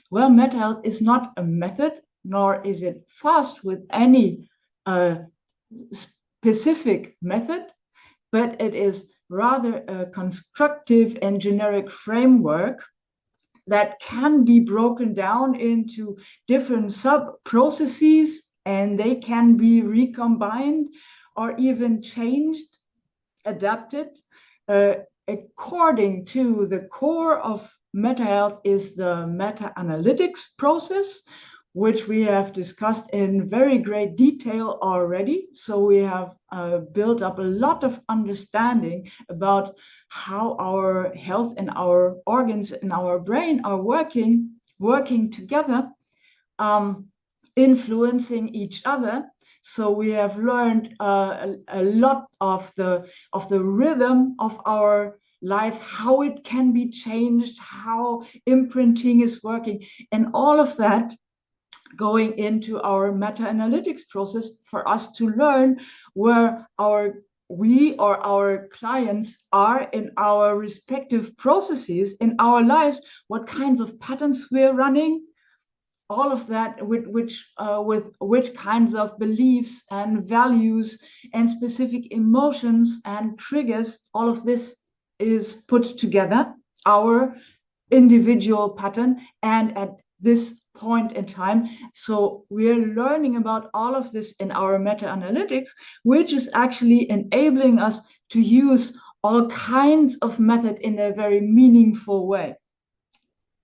Well, mental health is not a method, nor is it fast with any specific method, but it is rather a constructive and generic framework that can be broken down into different sub processes, and they can be recombined or even changed, adapted uh, according to the core of meta health is the meta analytics process, which we have discussed in very great detail already. So we have built up a lot of understanding about how our health and our organs and our brain are working together, um, influencing each other. So we have learned a lot of the rhythm of our life, how it can be changed, how imprinting is working, and all of that going into our meta-analytics process for us to learn where we or our clients are in our respective processes in our lives, what kinds of patterns we're running, all of that with which kinds of beliefs and values and specific emotions and triggers, all of this is put together, our individual pattern, and at this point in time. So we're learning about all of this in our meta-analytics, which is actually enabling us to use all kinds of method in a very meaningful way,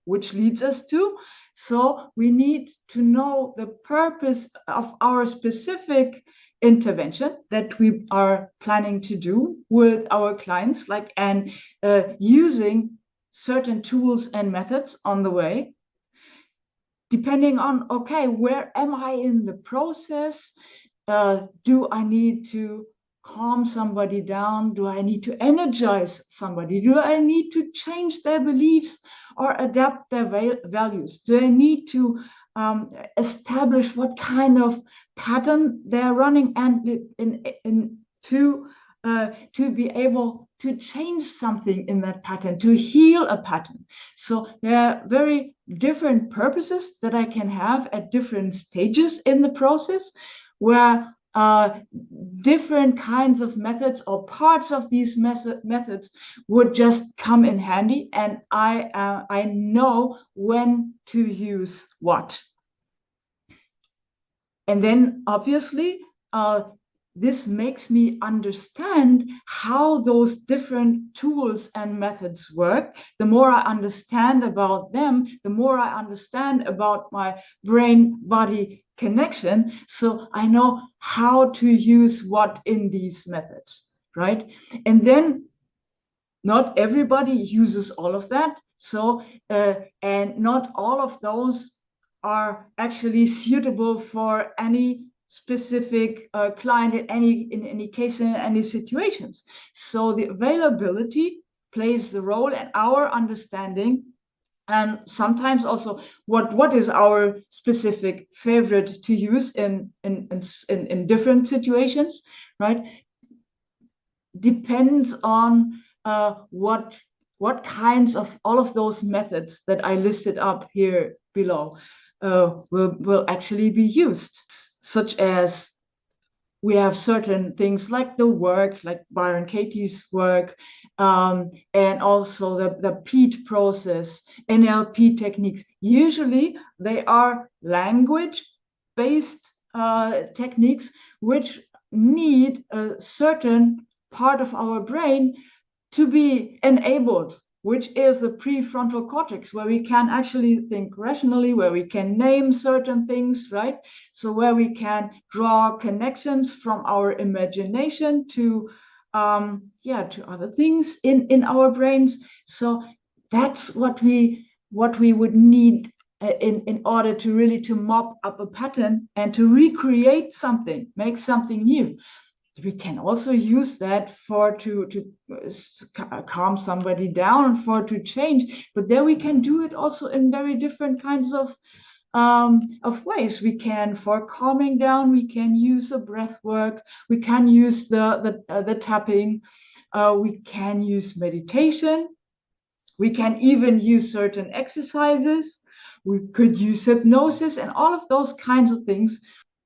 which leads us to, so we need to know the purpose of our specific intervention that we are planning to do with our clients, like, and using certain tools and methods on the way, depending on, okay, where am I in the process? Do I need to calm somebody down? Do I need to energize somebody? Do I need to change their beliefs or adapt their values? Do I need to establish what kind of pattern they're running, and to be able to change something in that pattern, to heal a pattern? So there are very different purposes that I can have at different stages in the process, where different kinds of methods or parts of these methods would just come in handy, and I know when to use what. And then obviously, this makes me understand how those different tools and methods work. The more I understand about them, the more I understand about my brain-body connection. So I know how to use what in these methods, right? And then not everybody uses all of that. So, and not all of those are actually suitable for any specific client in any case, in any situations. So the availability plays the role in our understanding, and sometimes also what is our specific favorite to use in different situations, right? Depends on what kinds of all of those methods that I listed up here below will actually be used, such as we have certain things like the work, like Byron Katie's work, and also the PEAT process, NLP techniques. Usually they are language-based techniques which need a certain part of our brain to be enabled, which is the prefrontal cortex, where we can actually think rationally, where we can name certain things, right? So where we can draw connections from our imagination to to other things in our brains. So that's what we would need in order to really to mop up a pattern and to recreate something, make something new. We can also use that for to calm somebody down, for to change, but there we can do it also in very different kinds of ways. We can, for calming down, we can use the breath work, we can use the tapping, we can use meditation, we can even use certain exercises, we could use hypnosis and all of those kinds of things,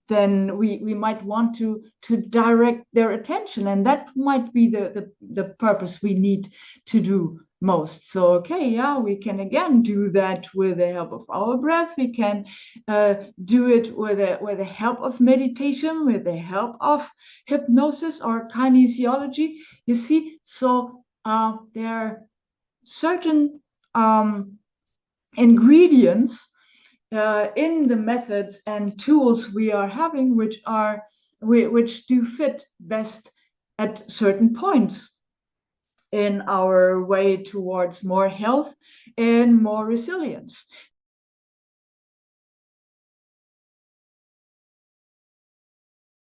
then we might want to direct their attention, and that might be the purpose we need to do most. So okay, yeah, we can again do that with the help of our breath. We can do it with the help of meditation, with the help of hypnosis or kinesiology. You see, so there are certain ingredients in the methods and tools we are having, which do fit best at certain points in our way towards more health and more resilience.